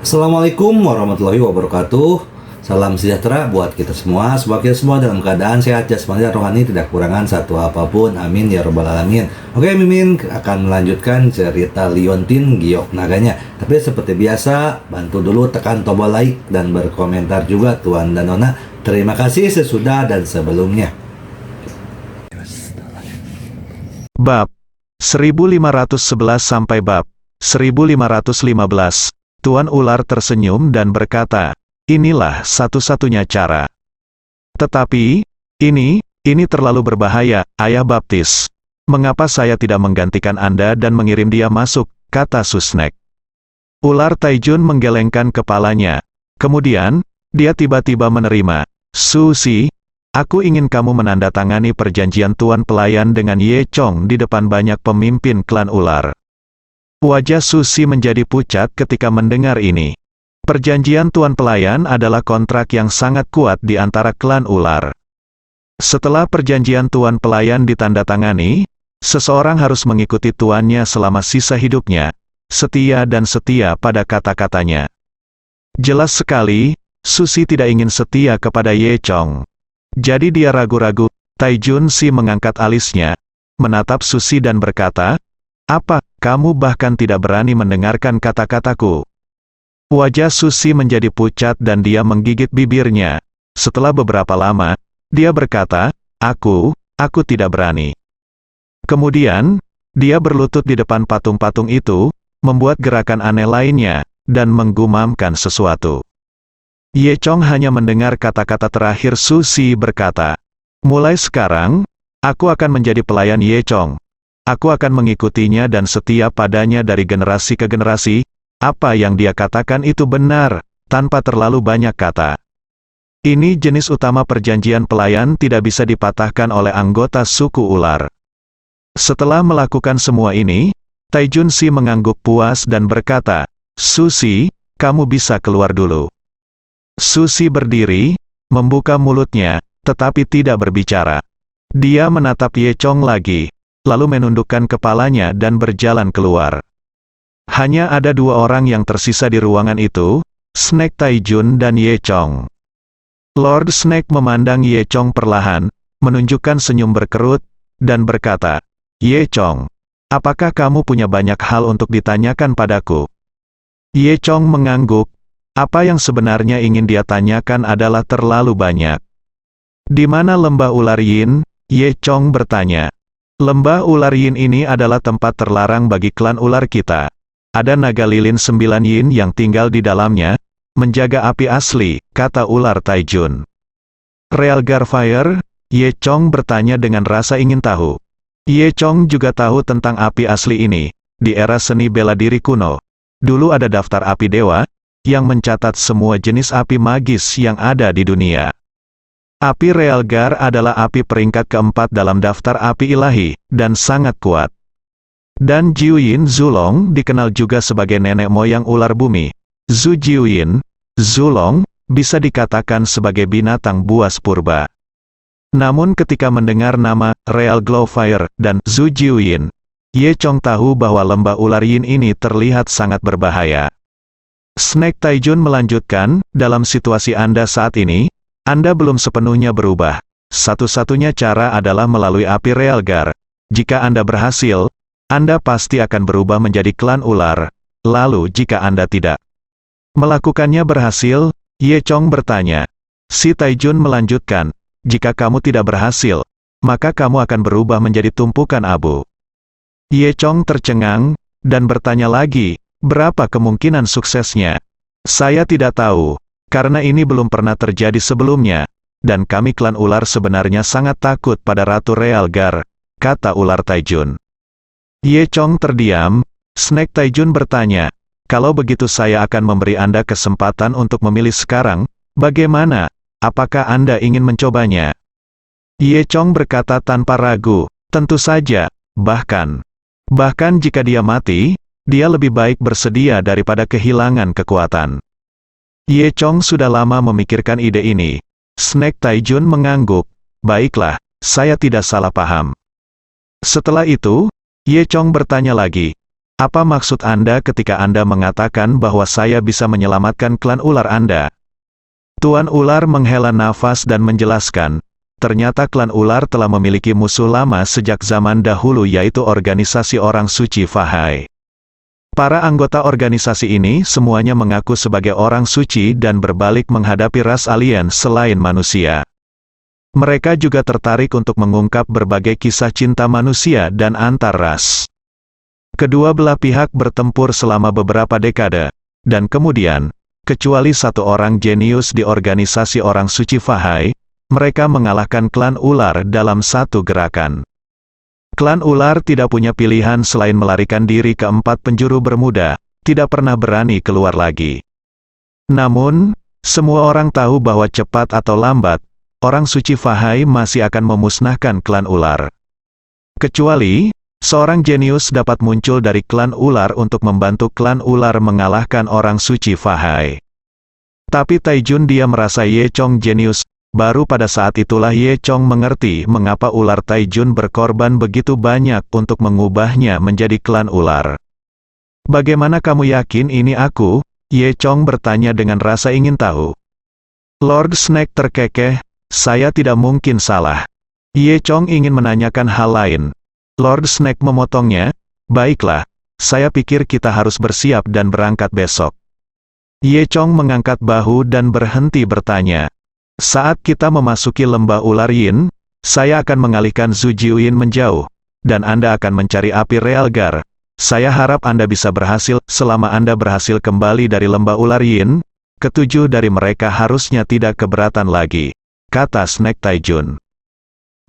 Assalamualaikum warahmatullahi wabarakatuh. Salam sejahtera buat kita semua. Semoga kita semua dalam keadaan sehat jasmani dan rohani, tidak kekurangan satu apapun. Amin ya robbal alamin. Oke, Mimin akan melanjutkan cerita Liontin Giok Naganya. Tapi seperti biasa, bantu dulu tekan tombol like dan berkomentar juga Tuan dan Nona. Terima kasih sesudah dan sebelumnya. Bab 1511 sampai bab 1515. Tuan ular tersenyum dan berkata, "Inilah satu-satunya cara. Tetapi, ini terlalu berbahaya, Ayah Baptis. Mengapa saya tidak menggantikan Anda dan mengirim dia masuk?" kata Susnek. Ular Taijun menggelengkan kepalanya. Kemudian, dia tiba-tiba menerima. "Susi, aku ingin kamu menandatangani perjanjian Tuan Pelayan dengan Ye Chong di depan banyak pemimpin klan ular." Wajah Susi menjadi pucat ketika mendengar ini. Perjanjian Tuan Pelayan adalah kontrak yang sangat kuat di antara klan ular. Setelah perjanjian Tuan Pelayan ditandatangani, seseorang harus mengikuti tuannya selama sisa hidupnya, setia dan setia pada kata-katanya. Jelas sekali, Susi tidak ingin setia kepada Ye Chong. Jadi dia ragu-ragu. Taijun Si mengangkat alisnya, menatap Susi dan berkata, "Apa, kamu bahkan tidak berani mendengarkan kata-kataku?" Wajah Susi menjadi pucat dan dia menggigit bibirnya. Setelah beberapa lama, dia berkata, Aku tidak berani." Kemudian, dia berlutut di depan patung-patung itu, membuat gerakan aneh lainnya, dan menggumamkan sesuatu. Ye Chong hanya mendengar kata-kata terakhir Susi berkata, "Mulai sekarang, aku akan menjadi pelayan Ye Chong. Aku akan mengikutinya dan setia padanya dari generasi ke generasi. Apa yang dia katakan itu benar, tanpa terlalu banyak kata." Ini jenis utama perjanjian pelayan tidak bisa dipatahkan oleh anggota suku ular. Setelah melakukan semua ini, Taijun Si mengangguk puas dan berkata, "Susi, kamu bisa keluar dulu." Susi berdiri, membuka mulutnya, tetapi tidak berbicara. Dia menatap Ye Chong lagi, lalu menundukkan kepalanya dan berjalan keluar. Hanya ada dua orang yang tersisa di ruangan itu, Snake Taijun dan Ye Chong. Lord Snake memandang Ye Chong perlahan, menunjukkan senyum berkerut, dan berkata, "Ye Chong, apakah kamu punya banyak hal untuk ditanyakan padaku?" Ye Chong mengangguk. Apa yang sebenarnya ingin dia tanyakan adalah terlalu banyak. "Di mana lembah ular Yin?" Ye Chong bertanya. "Lembah ular Yin ini adalah tempat terlarang bagi klan ular kita. Ada naga lilin 9 Yin yang tinggal di dalamnya, menjaga api asli," kata ular Taijun. "Realgar Fire?" Ye Chong bertanya dengan rasa ingin tahu. Ye Chong juga tahu tentang api asli ini. Di era seni bela diri kuno, dulu ada daftar api dewa, yang mencatat semua jenis api magis yang ada di dunia. Api Realgar adalah api peringkat keempat dalam daftar api ilahi, dan sangat kuat. Dan Jiuyin Zulong dikenal juga sebagai nenek moyang ular bumi. Zhu Jiuyin, Zulong, bisa dikatakan sebagai binatang buas purba. Namun ketika mendengar nama Real Glow Fire dan Zhu Jiuyin, Ye Chong tahu bahwa lembah ular Yin ini terlihat sangat berbahaya. Snake Taijun melanjutkan, "Dalam situasi Anda saat ini, Anda belum sepenuhnya berubah. Satu-satunya cara adalah melalui api Realgar. Jika Anda berhasil, Anda pasti akan berubah menjadi klan ular. Lalu jika Anda tidak melakukannya berhasil?" Ye Chong bertanya. Si Taijun melanjutkan, "Jika kamu tidak berhasil, maka kamu akan berubah menjadi tumpukan abu." Ye Chong tercengang, dan bertanya lagi, "Berapa kemungkinan suksesnya?" "Saya tidak tahu, karena ini belum pernah terjadi sebelumnya, dan kami klan ular sebenarnya sangat takut pada Ratu Realgar," kata ular Taijun. Ye Chong terdiam. Snake Taijun bertanya, "Kalau begitu saya akan memberi Anda kesempatan untuk memilih sekarang, bagaimana? Apakah Anda ingin mencobanya?" Ye Chong berkata tanpa ragu, "Tentu saja, bahkan jika dia mati, dia lebih baik bersedia daripada kehilangan kekuatan." Ye Chong sudah lama memikirkan ide ini. Snake Taijun mengangguk, "Baiklah, saya tidak salah paham." Setelah itu, Ye Chong bertanya lagi, Apa maksud Anda ketika Anda mengatakan bahwa saya bisa menyelamatkan klan ular Anda? Tuan Ular menghela nafas dan menjelaskan, ternyata klan ular telah memiliki musuh lama sejak zaman dahulu yaitu organisasi orang suci Fahai. Para anggota organisasi ini semuanya mengaku sebagai orang suci dan berbalik menghadapi ras alien selain manusia. Mereka juga tertarik untuk mengungkap berbagai kisah cinta manusia dan antar ras. Kedua belah pihak bertempur selama beberapa dekade, dan kemudian, kecuali satu orang jenius di organisasi orang suci Fahai, mereka mengalahkan klan ular dalam satu gerakan. Klan ular tidak punya pilihan selain melarikan diri ke 4 penjuru Bermuda, tidak pernah berani keluar lagi. Namun, semua orang tahu bahwa cepat atau lambat, orang suci Fahai masih akan memusnahkan klan ular. Kecuali, seorang jenius dapat muncul dari klan ular untuk membantu klan ular mengalahkan orang suci Fahai. Tapi Taijun dia merasa Ye Chong jenius. Baru pada saat itulah Ye Chong mengerti mengapa ular Taijun berkorban begitu banyak untuk mengubahnya menjadi klan ular. Bagaimana kamu yakin ini aku? Ye Chong bertanya dengan rasa ingin tahu. Lord Snake terkekeh, saya tidak mungkin salah. Ye Chong ingin menanyakan hal lain. Lord Snake memotongnya, baiklah, saya pikir kita harus bersiap dan berangkat besok. Ye Chong mengangkat bahu dan berhenti bertanya. Saat kita memasuki lembah ular Yin, saya akan mengalihkan Zhu Jiuyin menjauh, dan Anda akan mencari api Realgar. Saya harap Anda bisa berhasil. Selama Anda berhasil kembali dari lembah ular Yin, ketujuh dari mereka harusnya tidak keberatan lagi, kata Snake Taijun.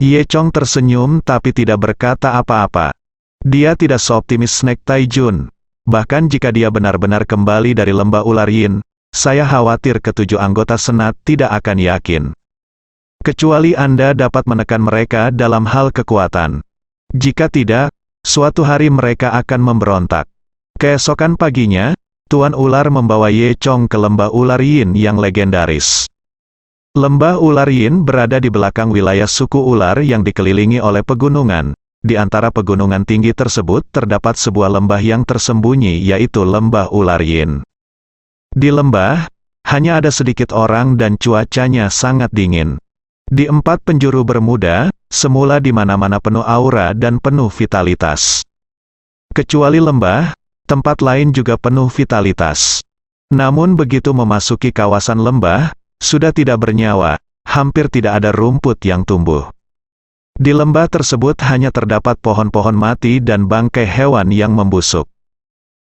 Ye Chong tersenyum tapi tidak berkata apa-apa. Dia tidak seoptimis Snake Taijun. Bahkan jika dia benar-benar kembali dari lembah ular Yin, saya khawatir ketujuh anggota senat tidak akan yakin. Kecuali Anda dapat menekan mereka dalam hal kekuatan. Jika tidak, suatu hari mereka akan memberontak. Keesokan paginya, Tuan Ular membawa Ye Chong ke lembah ular Yin yang legendaris. Lembah ular Yin berada di belakang wilayah suku ular yang dikelilingi oleh pegunungan. Di antara pegunungan tinggi tersebut terdapat sebuah lembah yang tersembunyi yaitu lembah ular Yin. Di lembah, hanya ada sedikit orang dan cuacanya sangat dingin. Di 4 penjuru Bermuda, semula di mana-mana penuh aura dan penuh vitalitas. Kecuali lembah, tempat lain juga penuh vitalitas. Namun begitu memasuki kawasan lembah, sudah tidak bernyawa, hampir tidak ada rumput yang tumbuh. Di lembah tersebut hanya terdapat pohon-pohon mati dan bangkai hewan yang membusuk.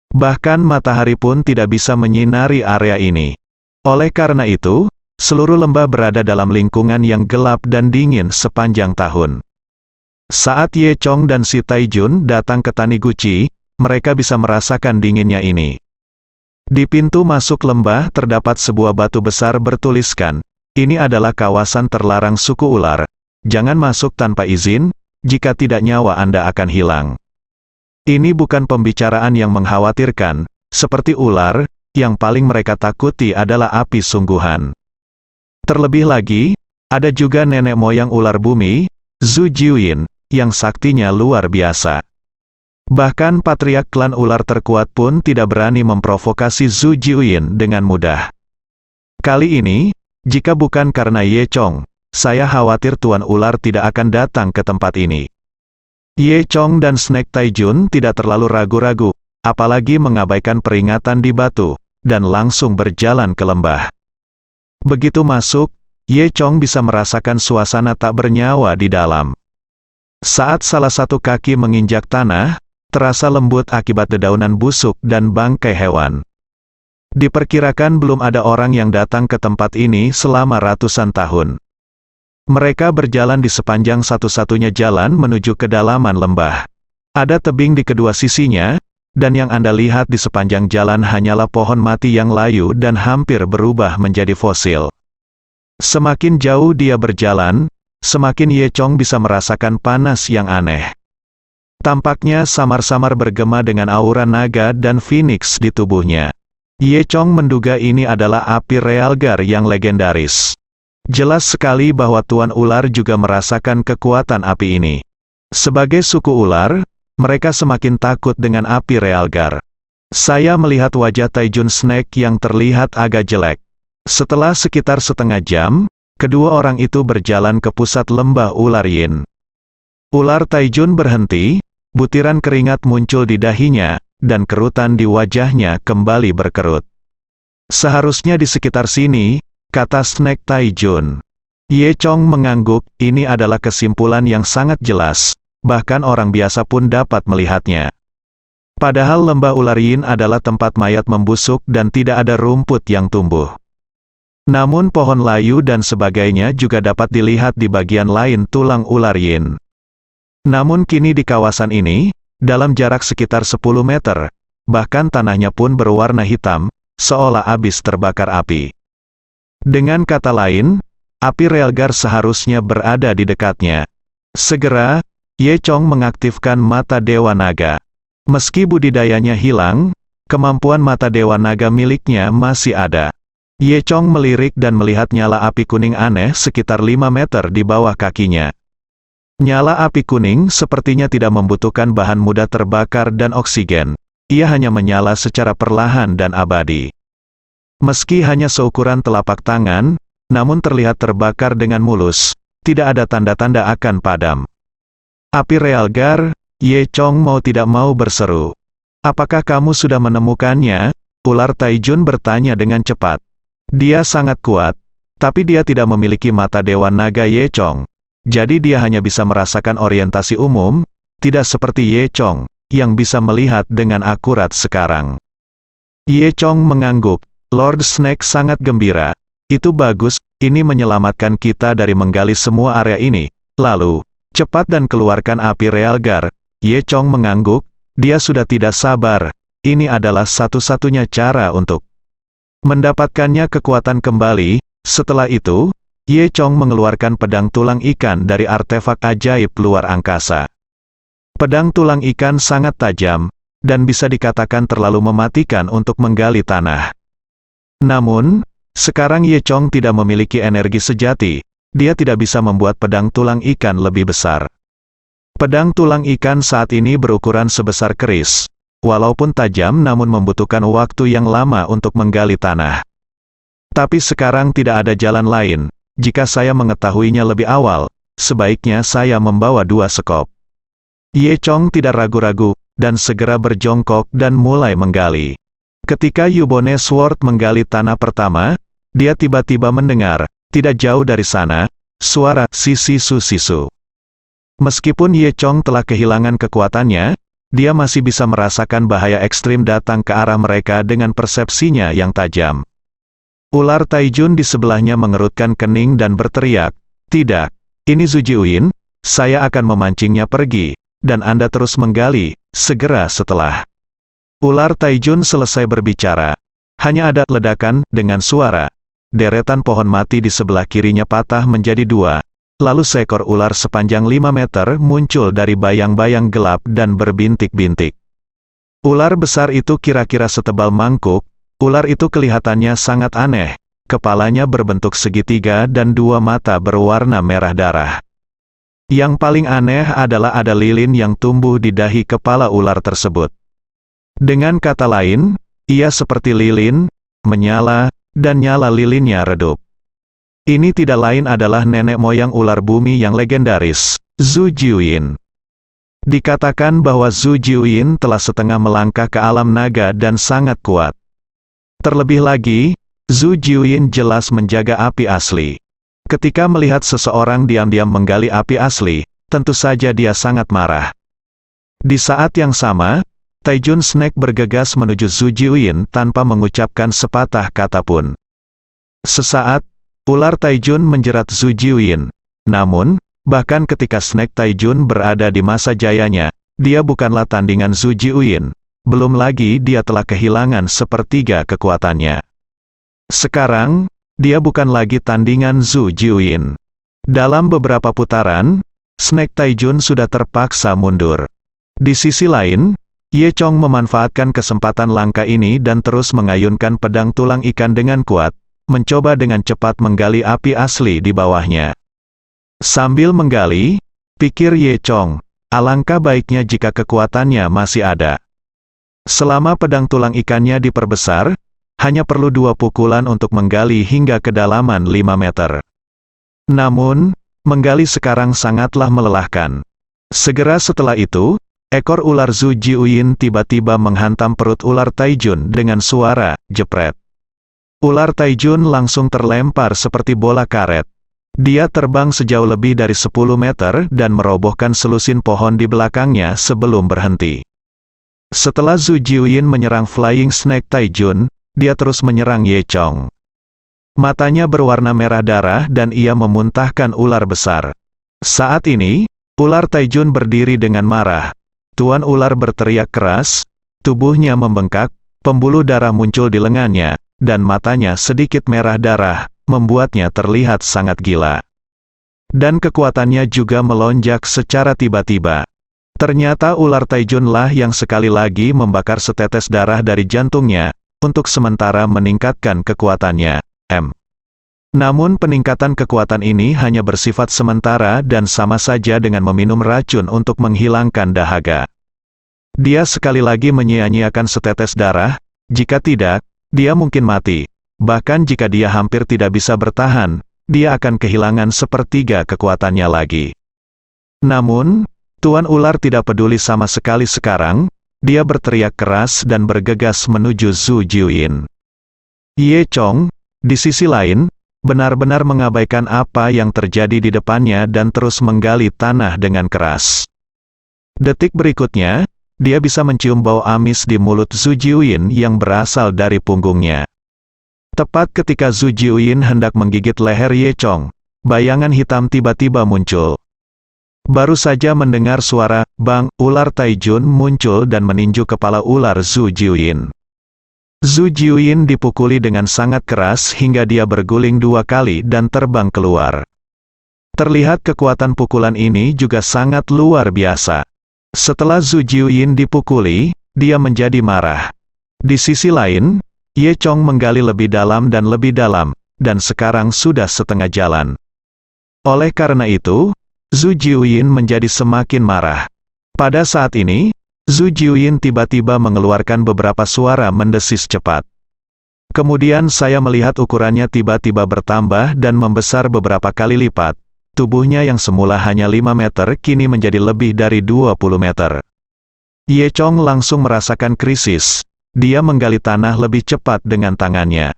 Bahkan matahari pun tidak bisa menyinari area ini. Oleh karena itu, seluruh lembah berada dalam lingkungan yang gelap dan dingin sepanjang tahun. Saat Ye Chong dan si Taijun datang ke Taniguchi, mereka bisa merasakan dinginnya ini. Di pintu masuk lembah terdapat sebuah batu besar bertuliskan, "Ini adalah kawasan terlarang suku ular. Jangan masuk tanpa izin, jika tidak nyawa Anda akan hilang." Ini bukan pembicaraan yang mengkhawatirkan, seperti ular, yang paling mereka takuti adalah api sungguhan. Terlebih lagi, ada juga nenek moyang ular bumi, Zhu Jiuyin, yang saktinya luar biasa. Bahkan patriark klan ular terkuat pun tidak berani memprovokasi Zhu Jiuyin dengan mudah. Kali ini, jika bukan karena Ye Chong, saya khawatir Tuan Ular tidak akan datang ke tempat ini. Ye Chong dan Snake Taijun tidak terlalu ragu-ragu, apalagi mengabaikan peringatan di batu, dan langsung berjalan ke lembah. Begitu masuk, Ye Chong bisa merasakan suasana tak bernyawa di dalam. Saat salah satu kaki menginjak tanah, terasa lembut akibat dedaunan busuk dan bangkai hewan. Diperkirakan belum ada orang yang datang ke tempat ini selama ratusan tahun. Mereka berjalan di sepanjang satu-satunya jalan menuju kedalaman lembah. Ada tebing di kedua sisinya, dan yang Anda lihat di sepanjang jalan hanyalah pohon mati yang layu dan hampir berubah menjadi fosil. Semakin jauh dia berjalan, semakin Ye Chong bisa merasakan panas yang aneh. Tampaknya samar-samar bergema dengan aura naga dan phoenix di tubuhnya. Ye Chong menduga ini adalah api Realgar yang legendaris. Jelas sekali bahwa Tuan Ular juga merasakan kekuatan api ini. Sebagai suku ular, mereka semakin takut dengan api Realgar. Saya melihat wajah Taijun Snake yang terlihat agak jelek. Setelah sekitar setengah jam, kedua orang itu berjalan ke pusat lembah ular Yin. Ular Taijun berhenti, butiran keringat muncul di dahinya, dan kerutan di wajahnya kembali berkerut. Seharusnya di sekitar sini, kata Snake Taijun. Ye Chong mengangguk, ini adalah kesimpulan yang sangat jelas, bahkan orang biasa pun dapat melihatnya. Padahal lembah ular Yin adalah tempat mayat membusuk dan tidak ada rumput yang tumbuh. Namun pohon layu dan sebagainya juga dapat dilihat di bagian lain tulang ular Yin. Namun kini di kawasan ini, dalam jarak sekitar 10 meter, bahkan tanahnya pun berwarna hitam, seolah habis terbakar api. Dengan kata lain, api Realgar seharusnya berada di dekatnya. Segera, Ye Chong mengaktifkan mata Dewa Naga. Meski budidayanya hilang, kemampuan mata Dewa Naga miliknya masih ada. Ye Chong melirik dan melihat nyala api kuning aneh sekitar 5 meter di bawah kakinya. Nyala api kuning sepertinya tidak membutuhkan bahan mudah terbakar dan oksigen. Ia hanya menyala secara perlahan dan abadi. Meski hanya seukuran telapak tangan, namun terlihat terbakar dengan mulus, tidak ada tanda-tanda akan padam. Api Realgar, Ye Chong mau tidak mau berseru. Apakah kamu sudah menemukannya? Ular Taijun bertanya dengan cepat. Dia sangat kuat, tapi dia tidak memiliki mata Dewa Naga Ye Chong. Jadi dia hanya bisa merasakan orientasi umum, tidak seperti Ye Chong, yang bisa melihat dengan akurat sekarang. Ye Chong mengangguk, Lord Snake sangat gembira. Itu bagus, ini menyelamatkan kita dari menggali semua area ini. Lalu, cepat dan keluarkan api Realgar. Ye Chong mengangguk, dia sudah tidak sabar. Ini adalah satu-satunya cara untuk mendapatkannya kekuatan kembali. Setelah itu, Ye Chong mengeluarkan pedang tulang ikan dari artefak ajaib luar angkasa. Pedang tulang ikan sangat tajam, dan bisa dikatakan terlalu mematikan untuk menggali tanah. Namun, sekarang Ye Chong tidak memiliki energi sejati, dia tidak bisa membuat pedang tulang ikan lebih besar. Pedang tulang ikan saat ini berukuran sebesar keris, walaupun tajam namun membutuhkan waktu yang lama untuk menggali tanah. Tapi sekarang tidak ada jalan lain. Jika saya mengetahuinya lebih awal, sebaiknya saya membawa 2 sekop. Ye Chong tidak ragu-ragu, dan segera berjongkok dan mulai menggali. Ketika Yubone Sword menggali tanah pertama, dia tiba-tiba mendengar, tidak jauh dari sana, suara sisu-sisu. Meskipun Ye Chong telah kehilangan kekuatannya, dia masih bisa merasakan bahaya ekstrim datang ke arah mereka dengan persepsinya yang tajam. Ular Taijun di sebelahnya mengerutkan kening dan berteriak, tidak, ini Zhu Jiuyin, saya akan memancingnya pergi, dan Anda terus menggali, segera setelah. Ular Taijun selesai berbicara. Hanya ada ledakan, dengan suara. Deretan pohon mati di sebelah kirinya patah menjadi 2, lalu seekor ular sepanjang 5 meter muncul dari bayang-bayang gelap dan berbintik-bintik. Ular besar itu kira-kira setebal mangkuk. Ular itu kelihatannya sangat aneh, kepalanya berbentuk segitiga dan 2 mata berwarna merah darah. Yang paling aneh adalah ada lilin yang tumbuh di dahi kepala ular tersebut. Dengan kata lain, ia seperti lilin, menyala, dan nyala lilinnya redup. Ini tidak lain adalah nenek moyang ular bumi yang legendaris, Zhu Jiuyin. Dikatakan bahwa Zhu Jiuyin telah setengah melangkah ke alam naga dan sangat kuat. Terlebih lagi, Zhu Jiuyin jelas menjaga api asli. Ketika melihat seseorang diam-diam menggali api asli, tentu saja dia sangat marah. Di saat yang sama, Taijun Snake bergegas menuju Zhu Jiuyin tanpa mengucapkan sepatah kata pun. Sesaat, ular Taijun menjerat Zhu Jiuyin. Namun, bahkan ketika Snake Taijun berada di masa jayanya, dia bukanlah tandingan Zhu Jiuyin. Belum lagi dia telah kehilangan sepertiga kekuatannya. Sekarang, dia bukan lagi tandingan Zhu Jiuyin. Dalam beberapa putaran, Snake Taijun sudah terpaksa mundur. Di sisi lain, Ye Chong memanfaatkan kesempatan langka ini dan terus mengayunkan pedang tulang ikan dengan kuat, mencoba dengan cepat menggali api asli di bawahnya. Sambil menggali, pikir Ye Chong, Alangkah baiknya jika kekuatannya masih ada. Selama pedang tulang ikannya diperbesar, hanya perlu 2 pukulan untuk menggali hingga kedalaman 5 meter. Namun, menggali sekarang sangatlah melelahkan. Segera setelah itu, ekor ular Zhu Jiuyin tiba-tiba menghantam perut ular Taijun dengan suara jepret. Ular Taijun langsung terlempar seperti bola karet. Dia terbang sejauh lebih dari 10 meter dan merobohkan selusin pohon di belakangnya sebelum berhenti. Setelah Zhu Jiuyin menyerang Flying Snake Taijun, dia terus menyerang Ye Chong. Matanya berwarna merah darah dan ia memuntahkan ular besar. Saat ini, ular Taijun berdiri dengan marah. Tuan ular berteriak keras, tubuhnya membengkak, pembuluh darah muncul di lengannya, dan matanya sedikit merah darah, membuatnya terlihat sangat gila. Dan kekuatannya juga melonjak secara tiba-tiba. Ternyata ular Taijunlah yang sekali lagi membakar setetes darah dari jantungnya, untuk sementara meningkatkan kekuatannya. Namun peningkatan kekuatan ini hanya bersifat sementara dan sama saja dengan meminum racun untuk menghilangkan dahaga. Dia sekali lagi menyia-nyiakan setetes darah, jika tidak, dia mungkin mati. Bahkan jika dia hampir tidak bisa bertahan, dia akan kehilangan sepertiga kekuatannya lagi. Namun, Tuan Ular tidak peduli sama sekali sekarang, dia berteriak keras dan bergegas menuju Zhu Jiuyin. Ye Chong, di sisi lain, benar-benar mengabaikan apa yang terjadi di depannya dan terus menggali tanah dengan keras. Detik berikutnya, dia bisa mencium bau amis di mulut Zhu Jiuyin yang berasal dari punggungnya. Tepat ketika Zhu Jiuyin hendak menggigit leher Ye Chong, bayangan hitam tiba-tiba muncul. Baru saja mendengar suara bang, ular Taijun muncul dan meninju kepala ular Zhu Jiuyin. Zhu Jiuyin dipukuli dengan sangat keras hingga dia berguling 2 kali dan terbang keluar. Terlihat kekuatan pukulan ini juga sangat luar biasa. Setelah Zhu Jiuyin dipukuli, dia menjadi marah. Di sisi lain, Ye Chong menggali lebih dalam, dan sekarang sudah setengah jalan. Oleh karena itu, Zhu Jiuyin menjadi semakin marah. Pada saat ini, Zhu Jiuyin tiba-tiba mengeluarkan beberapa suara mendesis cepat. Kemudian saya melihat ukurannya tiba-tiba bertambah dan membesar beberapa kali lipat. Tubuhnya yang semula hanya 5 meter kini menjadi lebih dari 20 meter. Ye Chong langsung merasakan krisis. Dia menggali tanah lebih cepat dengan tangannya.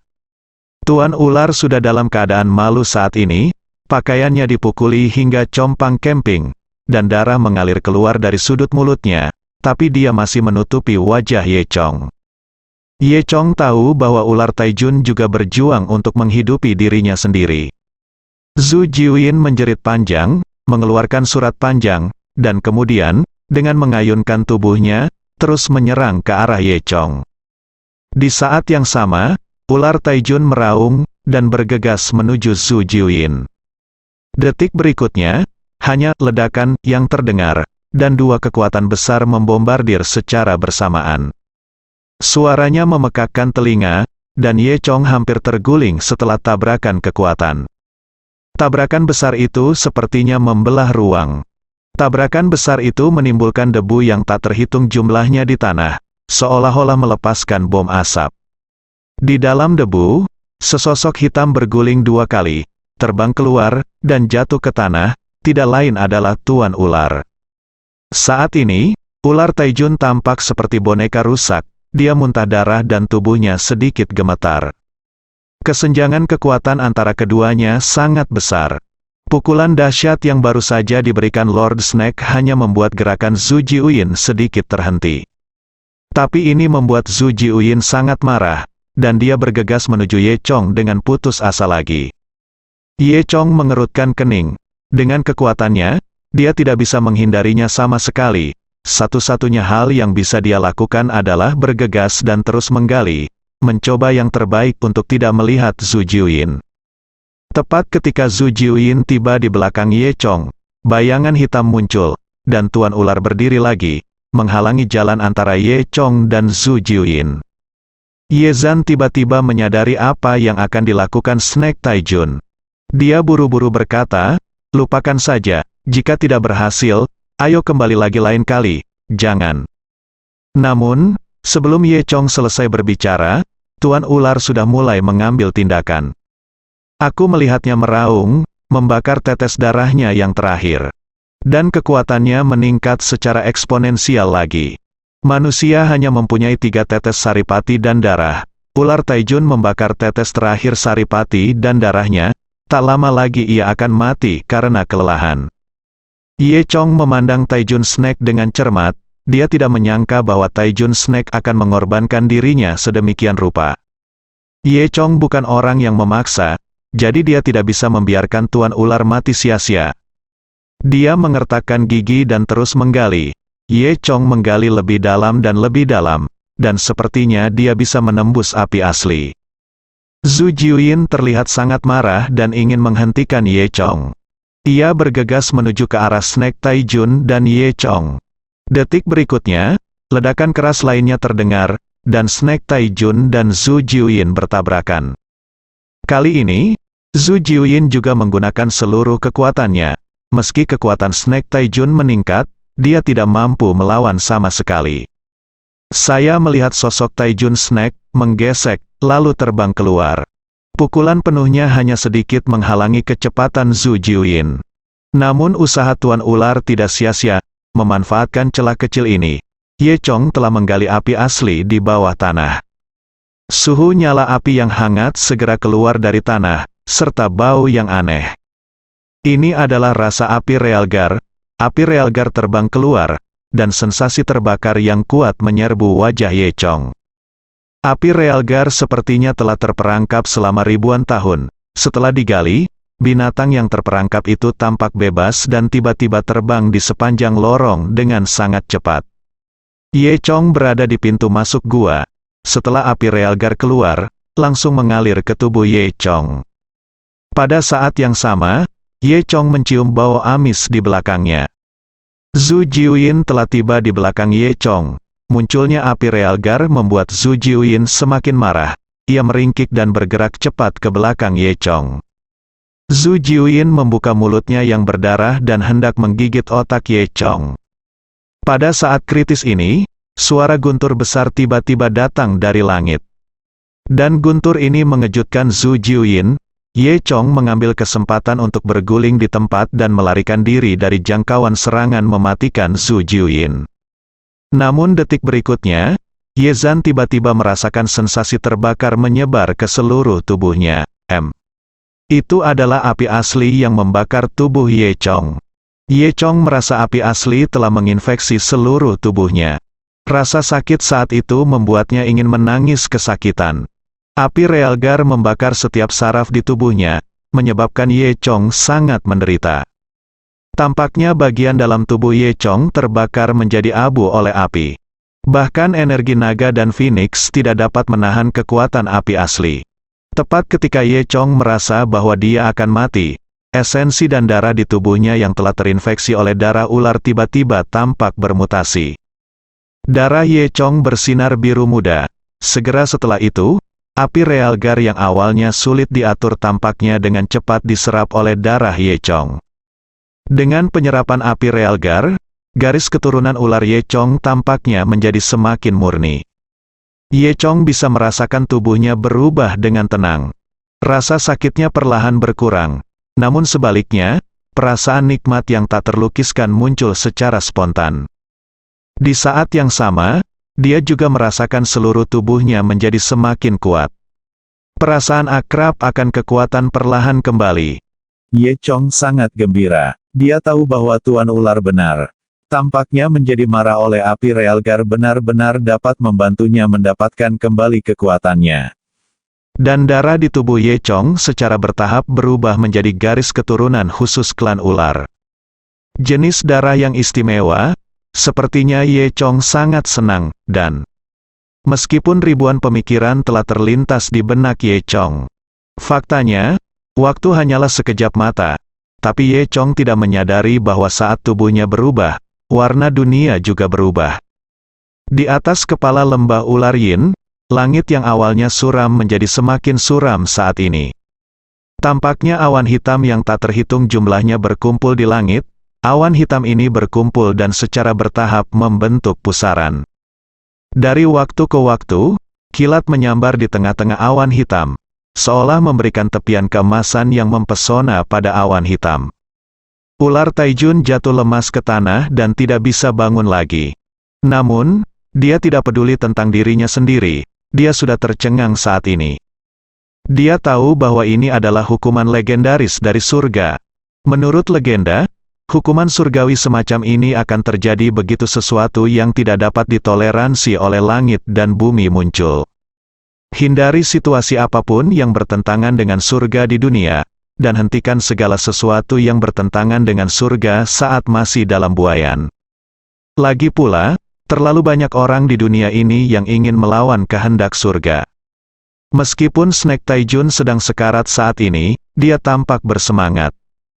Tuan ular sudah dalam keadaan malu saat ini, pakaiannya dipukuli hingga compang-camping, dan darah mengalir keluar dari sudut mulutnya, tapi dia masih menutupi wajah Ye Chong. Ye Chong tahu bahwa ular Taijun juga berjuang untuk menghidupi dirinya sendiri. Zhu Jiuyin menjerit panjang, mengeluarkan surat panjang, dan kemudian, dengan mengayunkan tubuhnya, terus menyerang ke arah Ye Chong. Di saat yang sama, ular Taijun meraung, dan bergegas menuju Zhu Jiuyin. Detik berikutnya, hanya ledakan yang terdengar, dan 2 kekuatan besar membombardir secara bersamaan. Suaranya memekakkan telinga, dan Ye Chong hampir terguling setelah tabrakan kekuatan. Tabrakan besar itu sepertinya membelah ruang. Tabrakan besar itu menimbulkan debu yang tak terhitung jumlahnya di tanah, seolah-olah melepaskan bom asap. Di dalam debu, sesosok hitam berguling 2 kali, terbang keluar, dan jatuh ke tanah, tidak lain adalah Tuan Ular. Saat ini, ular Taijun tampak seperti boneka rusak, dia muntah darah dan tubuhnya sedikit gemetar. Kesenjangan kekuatan antara keduanya sangat besar. Pukulan dahsyat yang baru saja diberikan Lord Snake hanya membuat gerakan Zhu Jiuyin sedikit terhenti. Tapi ini membuat Zhu Jiuyin sangat marah, dan dia bergegas menuju Ye Chong dengan putus asa lagi. Ye Chong mengerutkan kening. Dengan kekuatannya, dia tidak bisa menghindarinya sama sekali. Satu-satunya hal yang bisa dia lakukan adalah bergegas dan terus menggali, mencoba yang terbaik untuk tidak melihat Zhu Jiuyin. Tepat ketika Zhu Jiuyin tiba di belakang Ye Chong, bayangan hitam muncul, dan Tuan Ular berdiri lagi, menghalangi jalan antara Ye Chong dan Zhu Jiuyin. Ye Zhan tiba-tiba menyadari apa yang akan dilakukan Snake Taijun. Dia buru-buru berkata, lupakan saja, jika tidak berhasil, Ayo kembali lagi lain kali, jangan. Namun, sebelum Ye Chong selesai berbicara, Tuan Ular sudah mulai mengambil tindakan. Aku melihatnya meraung, membakar tetes darahnya yang terakhir. Dan kekuatannya meningkat secara eksponensial lagi. Manusia hanya mempunyai 3 tetes saripati dan darah. Ular Taijun membakar tetes terakhir saripati dan darahnya, tak lama lagi ia akan mati karena kelelahan. Ye Chong memandang Taijun Snake dengan cermat, dia tidak menyangka bahwa Taijun Snake akan mengorbankan dirinya sedemikian rupa. Ye Chong bukan orang yang memaksa, jadi dia tidak bisa membiarkan Tuan Ular mati sia-sia. Dia mengertakkan gigi dan terus menggali. Ye Chong menggali lebih dalam, dan sepertinya dia bisa menembus api asli. Zhu Jiuyin terlihat sangat marah dan ingin menghentikan Ye Chong. Ia bergegas menuju ke arah Snake Taijun dan Ye Chong. Detik berikutnya, ledakan keras lainnya terdengar, dan Snake Taijun dan Zhu Jiuyin bertabrakan. Kali ini, Zhu Jiuyin juga menggunakan seluruh kekuatannya. Meski kekuatan Snake Taijun meningkat, dia tidak mampu melawan sama sekali. Saya melihat sosok Taijun Snake menggesek, lalu terbang keluar. Pukulan penuhnya hanya sedikit menghalangi kecepatan Zhu Jiuyin. Namun usaha Tuan Ular tidak sia-sia, memanfaatkan celah kecil ini. Ye Chong telah menggali api asli di bawah tanah. Suhu nyala api yang hangat segera keluar dari tanah, serta bau yang aneh. Ini adalah rasa api Realgar. Api Realgar terbang keluar, dan sensasi terbakar yang kuat menyerbu wajah Ye Chong. Api Realgar sepertinya telah terperangkap selama ribuan tahun. Setelah digali, binatang yang terperangkap itu tampak bebas dan tiba-tiba terbang di sepanjang lorong dengan sangat cepat. Ye Chong berada di pintu masuk gua. Setelah api Realgar keluar, langsung mengalir ke tubuh Ye Chong. Pada saat yang sama, Ye Chong mencium bau amis di belakangnya. Zhu Jiuyin telah tiba di belakang Ye Chong. Munculnya api Realgar membuat Zhu Jiuyin semakin marah. Ia meringkik dan bergerak cepat ke belakang Ye Chong. Zhu Jiuyin membuka mulutnya yang berdarah dan hendak menggigit otak Ye Chong. Pada saat kritis ini, suara guntur besar tiba-tiba datang dari langit. Dan guntur ini mengejutkan Zhu Jiuyin. Ye Chong mengambil kesempatan untuk berguling di tempat dan melarikan diri dari jangkauan serangan mematikan Zhu Jiuyin. Namun detik berikutnya, Ye Zhan tiba-tiba merasakan sensasi terbakar menyebar ke seluruh tubuhnya. Itu adalah api asli yang membakar tubuh Ye Chong. Ye Chong merasa api asli telah menginfeksi seluruh tubuhnya. Rasa sakit saat itu membuatnya ingin menangis kesakitan. Api Realgar membakar setiap saraf di tubuhnya, menyebabkan Ye Chong sangat menderita. Tampaknya bagian dalam tubuh Ye Chong terbakar menjadi abu oleh api. Bahkan energi naga dan Phoenix tidak dapat menahan kekuatan api asli. Tepat ketika Ye Chong merasa bahwa dia akan mati, esensi dan darah di tubuhnya yang telah terinfeksi oleh darah ular tiba-tiba tampak bermutasi. Darah Ye Chong bersinar biru muda. Segera setelah itu, api Realgar yang awalnya sulit diatur tampaknya dengan cepat diserap oleh darah Ye Chong. Dengan penyerapan api Realgar, garis keturunan ular Ye Chong tampaknya menjadi semakin murni. Ye Chong bisa merasakan tubuhnya berubah dengan tenang. Rasa sakitnya perlahan berkurang. Namun sebaliknya, perasaan nikmat yang tak terlukiskan muncul secara spontan. Di saat yang sama, dia juga merasakan seluruh tubuhnya menjadi semakin kuat. Perasaan akrab akan kekuatan perlahan kembali. Ye Chong sangat gembira. Dia tahu bahwa Tuan Ular benar. Tampaknya menjadi marah oleh api Realgar benar-benar dapat membantunya mendapatkan kembali kekuatannya. Dan darah di tubuh Ye Chong secara bertahap berubah menjadi garis keturunan khusus klan ular. Jenis darah yang istimewa. Sepertinya Ye Chong sangat senang, dan meskipun ribuan pemikiran telah terlintas di benak Ye Chong. Faktanya, waktu hanyalah sekejap mata, tapi Ye Chong tidak menyadari bahwa saat tubuhnya berubah, warna dunia juga berubah. Di atas kepala lembah ular Yin, langit yang awalnya suram menjadi semakin suram saat ini. Tampaknya awan hitam yang tak terhitung jumlahnya berkumpul di langit, Awan hitam ini berkumpul dan secara bertahap membentuk pusaran. Dari waktu ke waktu, kilat menyambar di tengah-tengah awan hitam, seolah memberikan tepian keemasan yang mempesona pada awan hitam. Ular Taijun jatuh lemas ke tanah dan tidak bisa bangun lagi. Namun, dia tidak peduli tentang dirinya sendiri, dia sudah tercengang saat ini. Dia tahu bahwa ini adalah hukuman legendaris dari surga. Menurut legenda, hukuman surgawi semacam ini akan terjadi begitu sesuatu yang tidak dapat ditoleransi oleh langit dan bumi muncul. Hindari situasi apapun yang bertentangan dengan surga di dunia, dan hentikan segala sesuatu yang bertentangan dengan surga saat masih dalam buayan. Lagi pula, terlalu banyak orang di dunia ini yang ingin melawan kehendak surga. Meskipun Snake Taijun sedang sekarat saat ini, dia tampak bersemangat.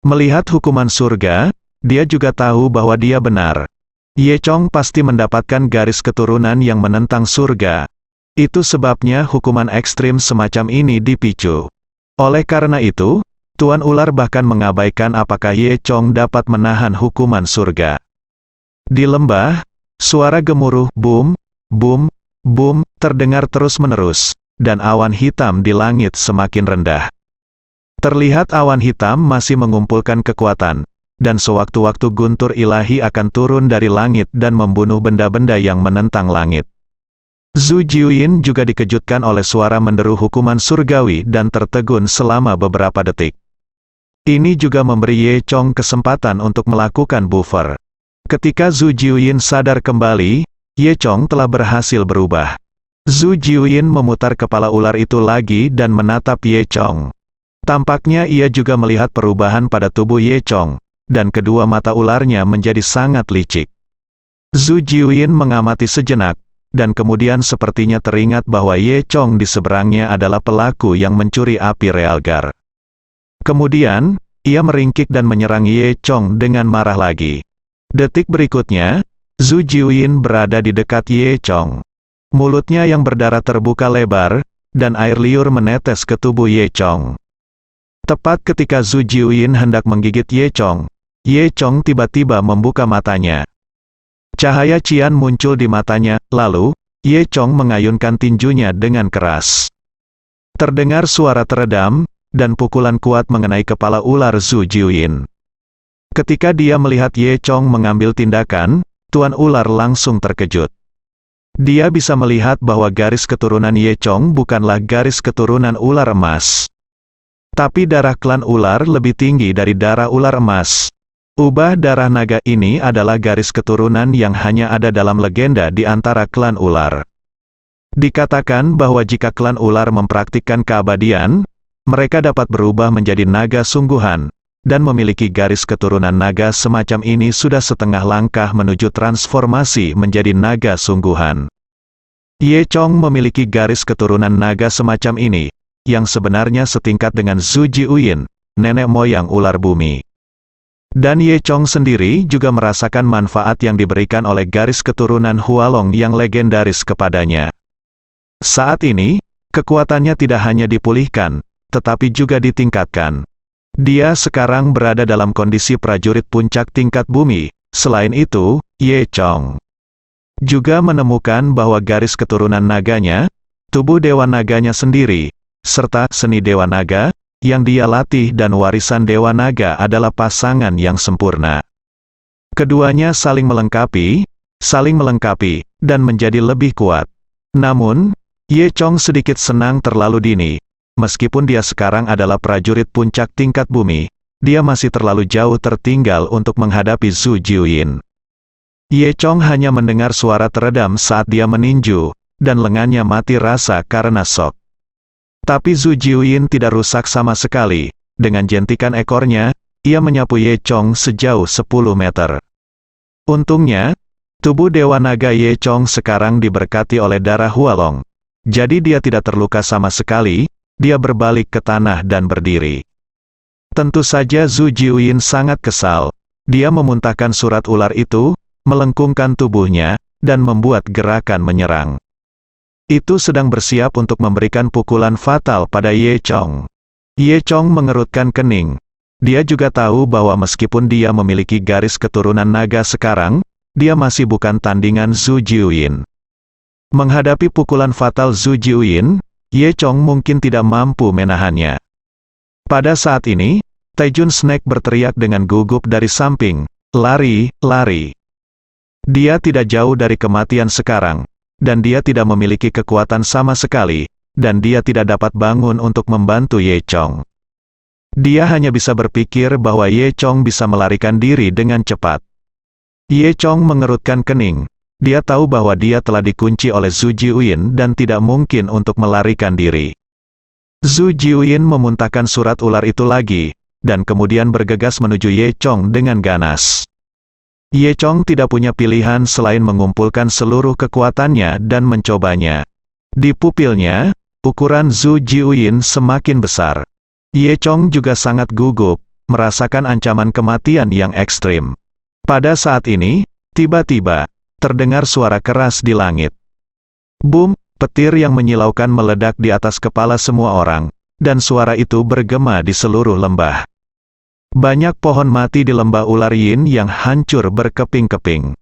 Melihat hukuman surga, dia juga tahu bahwa dia benar. Ye Chong pasti mendapatkan garis keturunan yang menentang surga. Itu sebabnya hukuman ekstrim semacam ini dipicu. Oleh karena itu, Tuan Ular bahkan mengabaikan apakah Ye Chong dapat menahan hukuman surga. Di lembah, suara gemuruh boom, boom, boom terdengar terus-menerus, dan awan hitam di langit semakin rendah. Terlihat awan hitam masih mengumpulkan kekuatan, dan sewaktu-waktu guntur ilahi akan turun dari langit dan membunuh benda-benda yang menentang langit. Zhu Jiuyin juga dikejutkan oleh suara menderu hukuman surgawi dan tertegun selama beberapa detik. Ini juga memberi Ye Chong kesempatan untuk melakukan buffer. Ketika Zhu Jiuyin sadar kembali, Ye Chong telah berhasil berubah. Zhu Jiuyin memutar kepala ular itu lagi dan menatap Ye Chong. Tampaknya ia juga melihat perubahan pada tubuh Ye Chong, dan kedua mata ularnya menjadi sangat licik. Zhu Jiuyin mengamati sejenak, dan kemudian sepertinya teringat bahwa Ye Chong di seberangnya adalah pelaku yang mencuri api Realgar. Kemudian, ia meringkik dan menyerang Ye Chong dengan marah lagi. Detik berikutnya, Zhu Jiuyin berada di dekat Ye Chong. Mulutnya yang berdarah terbuka lebar, dan air liur menetes ke tubuh Ye Chong. Tepat ketika Zhu Jiuyin hendak menggigit Ye Chong tiba-tiba membuka matanya. Cahaya cian muncul di matanya, lalu, Ye Chong mengayunkan tinjunya dengan keras. Terdengar suara teredam, dan pukulan kuat mengenai kepala ular Zhu Jiuyin. Ketika dia melihat Ye Chong mengambil tindakan, Tuan Ular langsung terkejut. Dia bisa melihat bahwa garis keturunan Ye Chong bukanlah garis keturunan ular emas. Tapi darah klan ular lebih tinggi dari darah ular emas. Ubah darah naga ini adalah garis keturunan yang hanya ada dalam legenda di antara klan ular. Dikatakan bahwa jika klan ular mempraktikkan keabadian, mereka dapat berubah menjadi naga sungguhan, dan memiliki garis keturunan naga semacam ini sudah setengah langkah menuju transformasi menjadi naga sungguhan. Ye Chong memiliki garis keturunan naga semacam ini, yang sebenarnya setingkat dengan Zhu Jiuyin, nenek moyang ular bumi. Dan Ye Chong sendiri juga merasakan manfaat yang diberikan oleh garis keturunan Hualong yang legendaris kepadanya. Saat ini, kekuatannya tidak hanya dipulihkan, tetapi juga ditingkatkan. Dia sekarang berada dalam kondisi prajurit puncak tingkat bumi. Selain itu, Ye Chong juga menemukan bahwa garis keturunan naganya, tubuh dewa naganya sendiri, serta seni dewa naga, yang dia latih dan warisan dewa naga adalah pasangan yang sempurna. Keduanya saling melengkapi, dan menjadi lebih kuat. Namun, Ye Chong sedikit senang terlalu dini. Meskipun dia sekarang adalah prajurit puncak tingkat bumi, dia masih terlalu jauh tertinggal untuk menghadapi Zhu Jiuyin. Ye Chong hanya mendengar suara teredam saat dia meninju, dan lengannya mati rasa karena shock. Tapi Zhu Jiuyin tidak rusak sama sekali. Dengan jentikan ekornya, ia menyapu Ye Chong sejauh 10 meter. Untungnya, tubuh Dewa Naga Ye Chong sekarang diberkati oleh darah Hualong. Jadi dia tidak terluka sama sekali, dia berbalik ke tanah dan berdiri. Tentu saja Zhu Jiuyin sangat kesal. Dia memuntahkan surat ular itu, melengkungkan tubuhnya, dan membuat gerakan menyerang. Itu sedang bersiap untuk memberikan pukulan fatal pada Ye Chong. Ye Chong mengerutkan kening. Dia juga tahu bahwa meskipun dia memiliki garis keturunan naga sekarang, dia masih bukan tandingan Zhu Jiuyin. Menghadapi pukulan fatal Zhu Jiuyin, Ye Chong mungkin tidak mampu menahannya. Pada saat ini, Taijun Snake berteriak dengan gugup dari samping, "Lari, lari!" Dia tidak jauh dari kematian sekarang, dan dia tidak memiliki kekuatan sama sekali, dan dia tidak dapat bangun untuk membantu Ye Chong. Dia hanya bisa berpikir bahwa Ye Chong bisa melarikan diri dengan cepat. Ye Chong mengerutkan kening. Dia tahu bahwa dia telah dikunci oleh Zhu Jiuyin dan tidak mungkin untuk melarikan diri. Zhu Jiuyin memuntahkan surat ular itu lagi, dan kemudian bergegas menuju Ye Chong dengan ganas. Ye Chong tidak punya pilihan selain mengumpulkan seluruh kekuatannya dan mencobanya. Di pupilnya, ukuran Zhu Jiuyin semakin besar. Ye Chong juga sangat gugup, merasakan ancaman kematian yang ekstrim. Pada saat ini, tiba-tiba, terdengar suara keras di langit. Boom, petir yang menyilaukan meledak di atas kepala semua orang, dan suara itu bergema di seluruh lembah. Banyak pohon mati di lembah ular yin yang hancur berkeping-keping.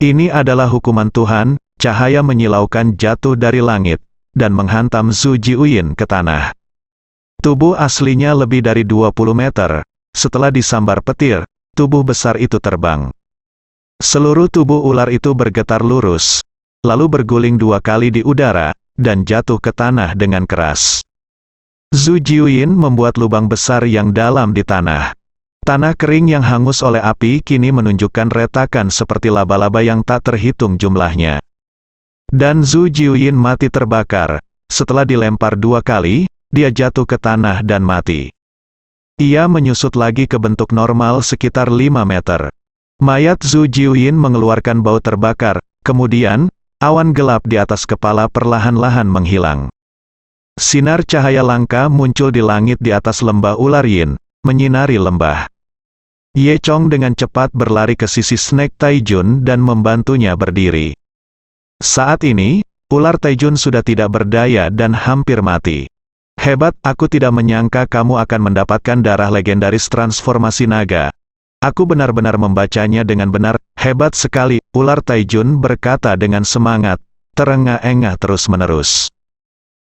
Ini adalah hukuman Tuhan, cahaya menyilaukan jatuh dari langit, dan menghantam Zhu Jiuyin ke tanah. Tubuh aslinya lebih dari 20 meter. Setelah disambar petir, tubuh besar itu terbang. Seluruh tubuh ular itu bergetar lurus, lalu berguling 2 kali di udara, dan jatuh ke tanah dengan keras. Zhu Jiuyin membuat lubang besar yang dalam di tanah. Tanah kering yang hangus oleh api kini menunjukkan retakan seperti laba-laba yang tak terhitung jumlahnya. Dan Zhu Jiuyin mati terbakar. Setelah dilempar 2 kali, dia jatuh ke tanah dan mati. Ia menyusut lagi ke bentuk normal sekitar 5 meter. Mayat Zhu Jiuyin mengeluarkan bau terbakar, kemudian, awan gelap di atas kepala perlahan-lahan menghilang. Sinar cahaya langka muncul di langit di atas lembah ular yin, menyinari lembah. Ye Chong dengan cepat berlari ke sisi Snake Taijun dan membantunya berdiri. Saat ini, ular Taijun sudah tidak berdaya dan hampir mati. Hebat, aku tidak menyangka kamu akan mendapatkan darah legendaris transformasi naga. Aku benar-benar membacanya dengan benar, hebat sekali, ular Taijun berkata dengan semangat, terengah-engah terus-menerus.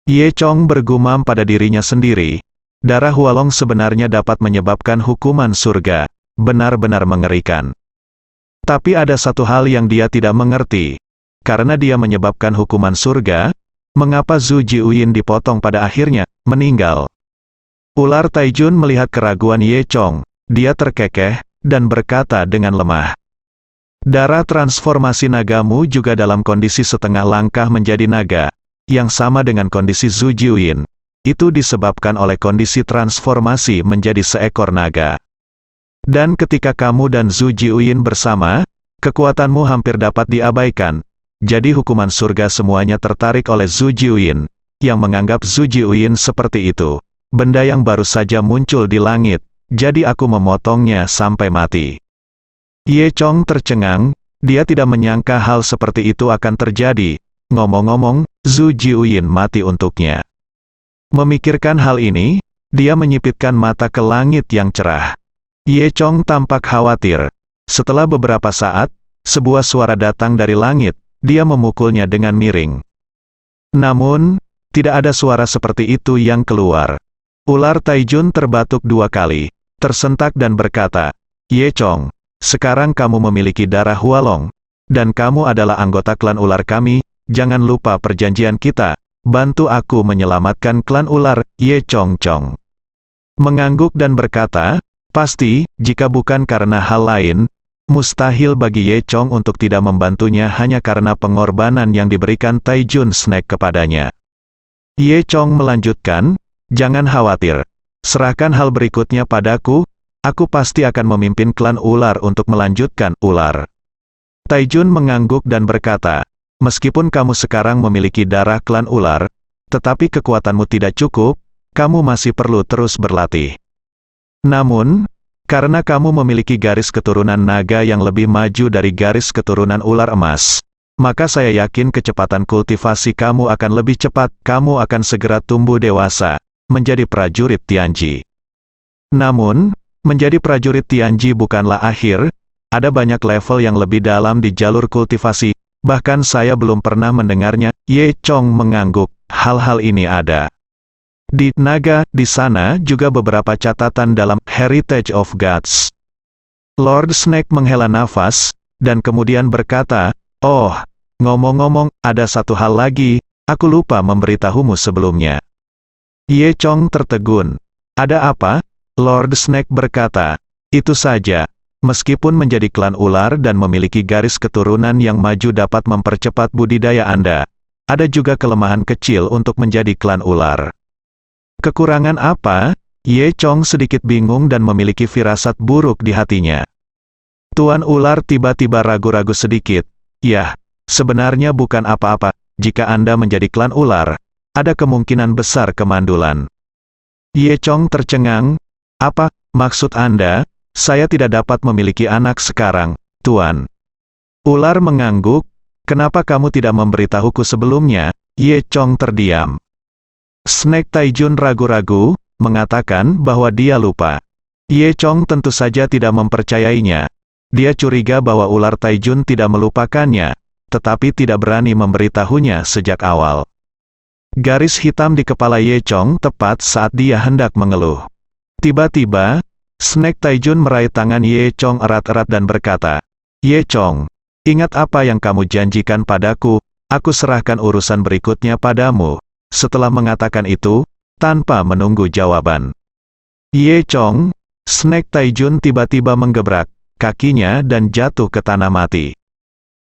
Ye Chong bergumam pada dirinya sendiri, darah Hualong sebenarnya dapat menyebabkan hukuman surga, benar-benar mengerikan. Tapi ada satu hal yang dia tidak mengerti, karena dia menyebabkan hukuman surga, mengapa Zhu Jiuyin dipotong pada akhirnya, meninggal. Ular Taijun melihat keraguan Ye Chong, dia terkekeh, dan berkata dengan lemah. Darah transformasi nagamu juga dalam kondisi setengah langkah menjadi naga, yang sama dengan kondisi Zhu Jiuyin. Itu disebabkan oleh kondisi transformasi menjadi seekor naga. Dan ketika kamu dan Zhu Jiuyin bersama, kekuatanmu hampir dapat diabaikan. Jadi hukuman surga semuanya tertarik oleh Zhu Jiuyin, yang menganggap Zhu Jiuyin seperti itu. Benda yang baru saja muncul di langit, jadi aku memotongnya sampai mati. Ye Chong tercengang, dia tidak menyangka hal seperti itu akan terjadi. Ngomong-ngomong, Zhu Jiuyin mati untuknya. Memikirkan hal ini, dia menyipitkan mata ke langit yang cerah. Ye Chong tampak khawatir. Setelah beberapa saat, sebuah suara datang dari langit, dia memukulnya dengan miring. Namun, tidak ada suara seperti itu yang keluar. Ular Taijun terbatuk 2 kali, tersentak dan berkata, Ye Chong, sekarang kamu memiliki darah Hualong, dan kamu adalah anggota klan ular kami, jangan lupa perjanjian kita, bantu aku menyelamatkan klan ular, Ye Chong Chong. Mengangguk dan berkata, pasti, jika bukan karena hal lain, mustahil bagi Ye Chong untuk tidak membantunya hanya karena pengorbanan yang diberikan Taijun Snake kepadanya. Ye Chong melanjutkan, jangan khawatir, serahkan hal berikutnya padaku, aku pasti akan memimpin klan ular untuk melanjutkan ular. Taijun mengangguk dan berkata, meskipun kamu sekarang memiliki darah klan ular, tetapi kekuatanmu tidak cukup, kamu masih perlu terus berlatih. Namun, karena kamu memiliki garis keturunan naga yang lebih maju dari garis keturunan ular emas, maka saya yakin kecepatan kultivasi kamu akan lebih cepat, kamu akan segera tumbuh dewasa, menjadi prajurit Tianji. Namun, Menjadi prajurit Tianji bukanlah akhir, ada banyak level yang lebih dalam di jalur kultivasi, bahkan saya belum pernah mendengarnya. Ye Chong mengangguk, hal-hal ini ada. Di naga, di sana juga beberapa catatan dalam Heritage of Gods. Lord Snake menghela nafas, dan kemudian berkata, "Oh, ngomong-ngomong, ada satu hal lagi, aku lupa memberitahumu sebelumnya." Ye Chong tertegun. "Ada apa?" Lord Snake berkata, "Itu saja. Meskipun menjadi klan ular dan memiliki garis keturunan yang maju dapat mempercepat budidaya Anda, ada juga kelemahan kecil untuk menjadi klan ular." "Kekurangan apa?" Ye Chong sedikit bingung dan memiliki firasat buruk di hatinya. Tuan ular tiba-tiba ragu-ragu sedikit. "Yah, sebenarnya bukan apa-apa. Jika Anda menjadi klan ular, ada kemungkinan besar kemandulan." Ye Chong tercengang. "Apa maksud Anda? Saya tidak dapat memiliki anak sekarang, Tuan." Ular mengangguk. "Kenapa kamu tidak memberitahuku sebelumnya?" Ye Chong terdiam. Snake Taijun ragu-ragu, mengatakan bahwa dia lupa. Ye Chong tentu saja tidak mempercayainya. Dia curiga bahwa ular Taijun tidak melupakannya, tetapi tidak berani memberitahunya sejak awal. Garis hitam di kepala Ye Chong tepat saat dia hendak mengeluh. Tiba-tiba, Snake Taijun meraih tangan Ye Chong erat-erat dan berkata, "Ye Chong, ingat apa yang kamu janjikan padaku, aku serahkan urusan berikutnya padamu." Setelah mengatakan itu, tanpa menunggu jawaban, Ye Chong, Snake Taijun tiba-tiba menggebrak kakinya dan jatuh ke tanah mati.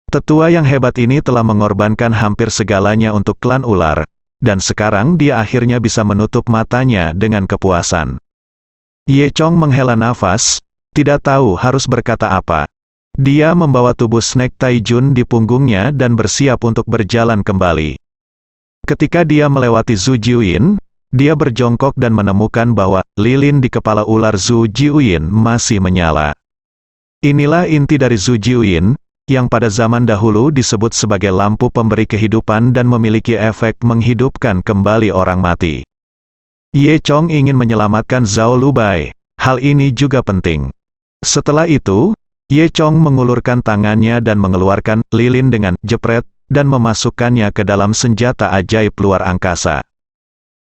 Tetua yang hebat ini telah mengorbankan hampir segalanya untuk klan ular, dan sekarang dia akhirnya bisa menutup matanya dengan kepuasan. Ye Chong menghela nafas, tidak tahu harus berkata apa. Dia membawa tubuh Snake Taijun di punggungnya dan bersiap untuk berjalan kembali. Ketika dia melewati Zhu Jiuyin, dia berjongkok dan menemukan bahwa lilin di kepala ular Zhu Jiuyin masih menyala. Inilah inti dari Zhu Jiuyin, yang pada zaman dahulu disebut sebagai lampu pemberi kehidupan dan memiliki efek menghidupkan kembali orang mati. Ye Chong ingin menyelamatkan Zhao Lubai. Hal ini juga penting. Setelah itu, Ye Chong mengulurkan tangannya dan mengeluarkan lilin dengan jepret, dan memasukkannya ke dalam senjata ajaib luar angkasa.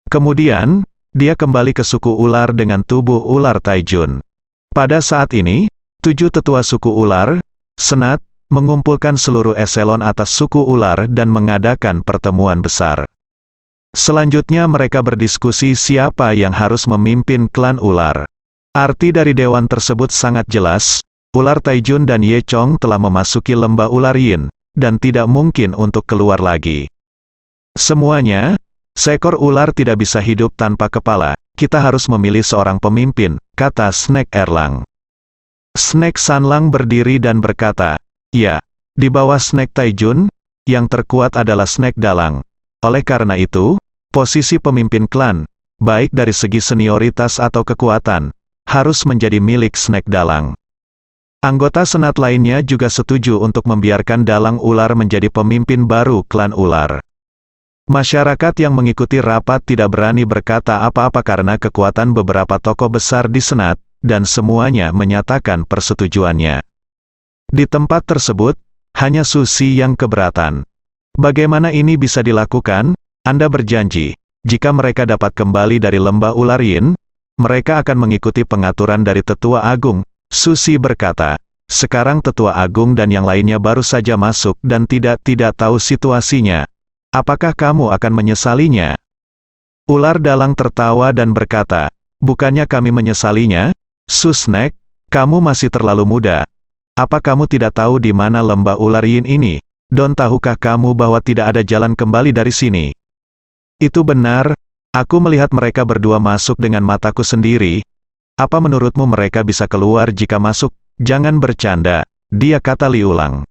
Kemudian, dia kembali ke suku ular dengan tubuh ular Taijun. Pada saat ini, 7 tetua suku ular, senat, mengumpulkan seluruh eselon atas suku ular dan mengadakan pertemuan besar. Selanjutnya mereka berdiskusi siapa yang harus memimpin klan ular. Arti dari dewan tersebut sangat jelas, ular Taijun dan Ye Chong telah memasuki lembah ular Yin, dan tidak mungkin untuk keluar lagi. "Semuanya, seekor ular tidak bisa hidup tanpa kepala, kita harus memilih seorang pemimpin," kata Snake Erlang. Snake Sanlang berdiri dan berkata, "Ya, di bawah Snake Taijun, yang terkuat adalah Snake Dalang. Oleh karena itu, posisi pemimpin klan, baik dari segi senioritas atau kekuatan, harus menjadi milik Snake Dalang." Anggota senat lainnya juga setuju untuk membiarkan Dalang Ular menjadi pemimpin baru klan ular. Masyarakat yang mengikuti rapat tidak berani berkata apa-apa karena kekuatan beberapa tokoh besar di senat, dan semuanya menyatakan persetujuannya. Di tempat tersebut, hanya Susi yang keberatan. "Bagaimana ini bisa dilakukan? Anda berjanji, jika mereka dapat kembali dari lembah ular Yin, mereka akan mengikuti pengaturan dari Tetua Agung." Susi berkata, "Sekarang Tetua Agung dan yang lainnya baru saja masuk dan tidak tahu situasinya. Apakah kamu akan menyesalinya?" Ular dalang tertawa dan berkata, "Bukannya kami menyesalinya, Susnek, kamu masih terlalu muda. Apa kamu tidak tahu di mana lembah ular Yin ini? Don, tahukah kamu bahwa tidak ada jalan kembali dari sini?" "Itu benar, aku melihat mereka berdua masuk dengan mataku sendiri. Apa menurutmu mereka bisa keluar jika masuk?" "Jangan bercanda," dia kata Liulang.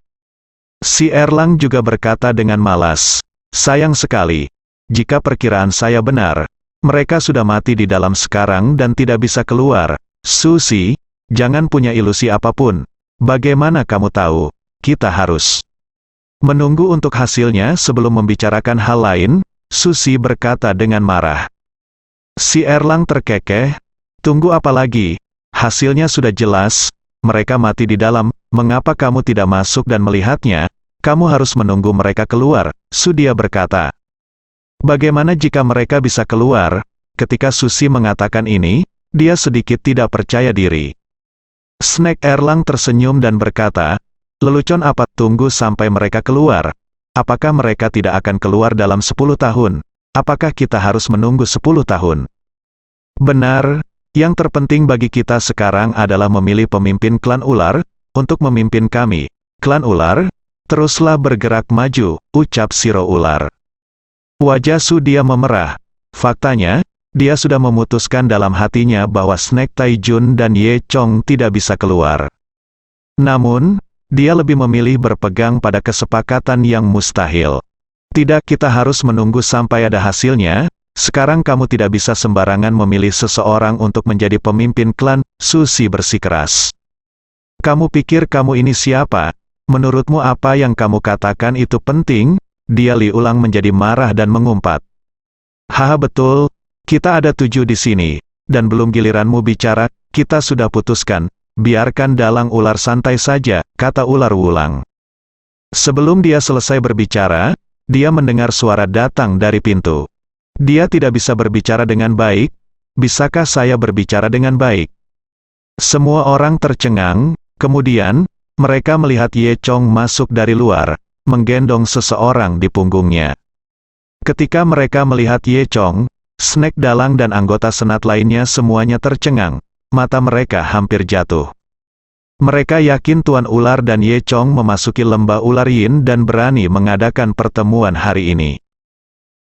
Si Erlang juga berkata dengan malas, "Sayang sekali. Jika perkiraan saya benar, mereka sudah mati di dalam sekarang dan tidak bisa keluar." "Susi, jangan punya ilusi apapun. Bagaimana kamu tahu? Kita harus menunggu untuk hasilnya sebelum membicarakan hal lain," Susi berkata dengan marah. Si Erlang terkekeh, "Tunggu apa lagi? Hasilnya sudah jelas, mereka mati di dalam, mengapa kamu tidak masuk dan melihatnya? Kamu harus menunggu mereka keluar, Sudia berkata. Bagaimana jika mereka bisa keluar? Ketika Susi mengatakan ini, dia sedikit tidak percaya diri. Snack Erlang tersenyum dan berkata, lelucon apa, tunggu sampai mereka keluar. Apakah mereka tidak akan keluar dalam 10 tahun? Apakah kita harus menunggu 10 tahun? Benar, yang terpenting bagi kita sekarang adalah memilih pemimpin klan ular, untuk memimpin kami. Klan ular, teruslah bergerak maju, ucap Siro ular. Wajah Sudia memerah. Faktanya, dia sudah memutuskan dalam hatinya bahwa Snack Taijun dan Ye Chong tidak bisa keluar. Namun, dia lebih memilih berpegang pada kesepakatan yang mustahil. Tidak, kita harus menunggu sampai ada hasilnya. Sekarang kamu tidak bisa sembarangan memilih seseorang untuk menjadi pemimpin klan, Susi bersikeras. Kamu pikir kamu ini siapa? Menurutmu apa yang kamu katakan itu penting? Dia liulang menjadi marah dan mengumpat. Haha betul, kita ada 7 di sini, dan belum giliranmu bicara, kita sudah putuskan, biarkan dalang ular santai saja, kata ular wulang. Sebelum dia selesai berbicara, dia mendengar suara datang dari pintu. Dia tidak bisa berbicara dengan baik, bisakah saya berbicara dengan baik? Semua orang tercengang, kemudian, mereka melihat Ye Chong masuk dari luar, menggendong seseorang di punggungnya. Ketika mereka melihat Ye Chong, Snack dalang dan anggota senat lainnya semuanya tercengang, mata mereka hampir jatuh. Mereka yakin Tuan Ular dan Ye Chong memasuki lembah ular yin dan berani mengadakan pertemuan hari ini.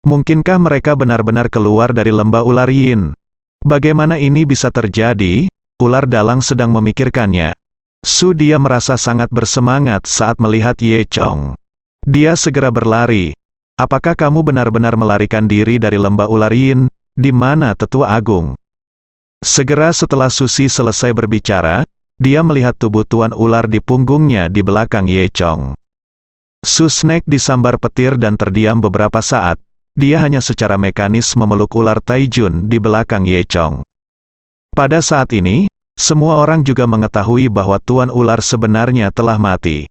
Mungkinkah mereka benar-benar keluar dari lembah ular yin? Bagaimana ini bisa terjadi? Ular dalang sedang memikirkannya. Sudia merasa sangat bersemangat saat melihat Ye Chong. Dia segera berlari. Apakah kamu benar-benar melarikan diri dari lembah ular yin? Di mana Tetua Agung? Segera setelah Susi selesai berbicara, dia melihat tubuh Tuan Ular di punggungnya di belakang Ye Chong. Susnek disambar petir dan terdiam beberapa saat. Dia hanya secara mekanis memeluk ular Taijun di belakang Ye Chong. Pada saat ini, semua orang juga mengetahui bahwa Tuan Ular sebenarnya telah mati.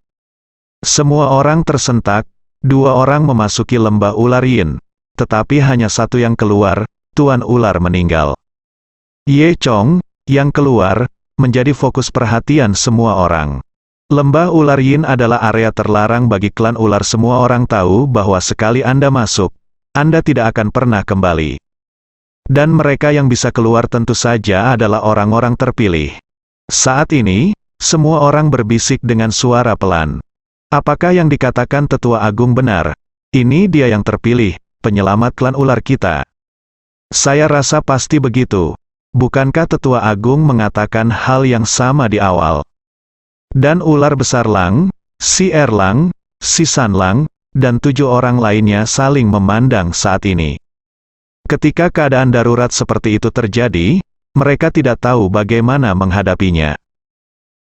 Semua orang tersentak, 2 orang memasuki lembah ular yin, tetapi hanya 1 yang keluar, Tuan Ular meninggal. Ye Chong, yang keluar, menjadi fokus perhatian semua orang. Lembah ular yin adalah area terlarang bagi klan ular. Semua orang tahu bahwa sekali Anda masuk, Anda tidak akan pernah kembali. Dan mereka yang bisa keluar tentu saja adalah orang-orang terpilih. Saat ini, semua orang berbisik dengan suara pelan. Apakah yang dikatakan Tetua Agung benar? Ini dia yang terpilih, penyelamat klan ular kita. Saya rasa pasti begitu. Bukankah Tetua Agung mengatakan hal yang sama di awal? Dan ular besar Lang, si Erlang, si Sanlang, dan 7 orang lainnya saling memandang saat ini. Ketika keadaan darurat seperti itu terjadi, mereka tidak tahu bagaimana menghadapinya.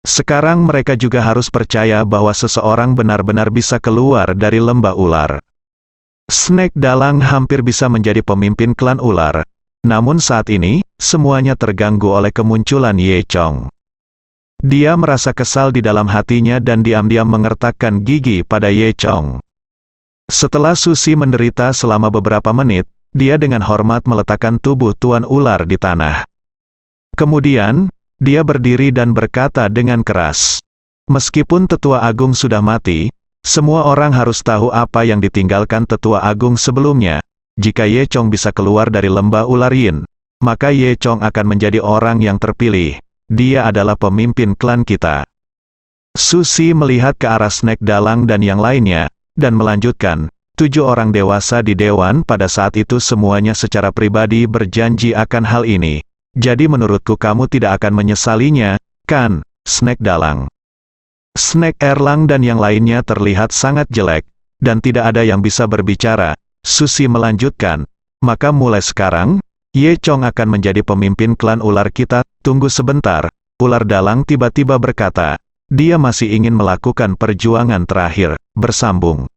Sekarang mereka juga harus percaya bahwa seseorang benar-benar bisa keluar dari lembah ular. Snack dalang hampir bisa menjadi pemimpin klan ular. Namun saat ini, semuanya terganggu oleh kemunculan Ye Chong. Dia merasa kesal di dalam hatinya dan diam-diam mengertakkan gigi pada Ye Chong. Setelah Susi menderita selama beberapa menit, dia dengan hormat meletakkan tubuh Tuan Ular di tanah. Kemudian, dia berdiri dan berkata dengan keras, "Meskipun Tetua Agung sudah mati, semua orang harus tahu apa yang ditinggalkan Tetua Agung sebelumnya. Jika Ye Chong bisa keluar dari lembah ular yin, maka Ye Chong akan menjadi orang yang terpilih. Dia adalah pemimpin klan kita." Susi melihat ke arah Snack dalang dan yang lainnya, dan melanjutkan, 7 orang dewasa di dewan pada saat itu semuanya secara pribadi berjanji akan hal ini. Jadi menurutku kamu tidak akan menyesalinya, kan, Snack dalang. Snack Erlang dan yang lainnya terlihat sangat jelek, dan tidak ada yang bisa berbicara. Susi melanjutkan, maka mulai sekarang, Ye Chong akan menjadi pemimpin klan ular kita. Tunggu sebentar, ular dalang tiba-tiba berkata, dia masih ingin melakukan perjuangan terakhir, bersambung.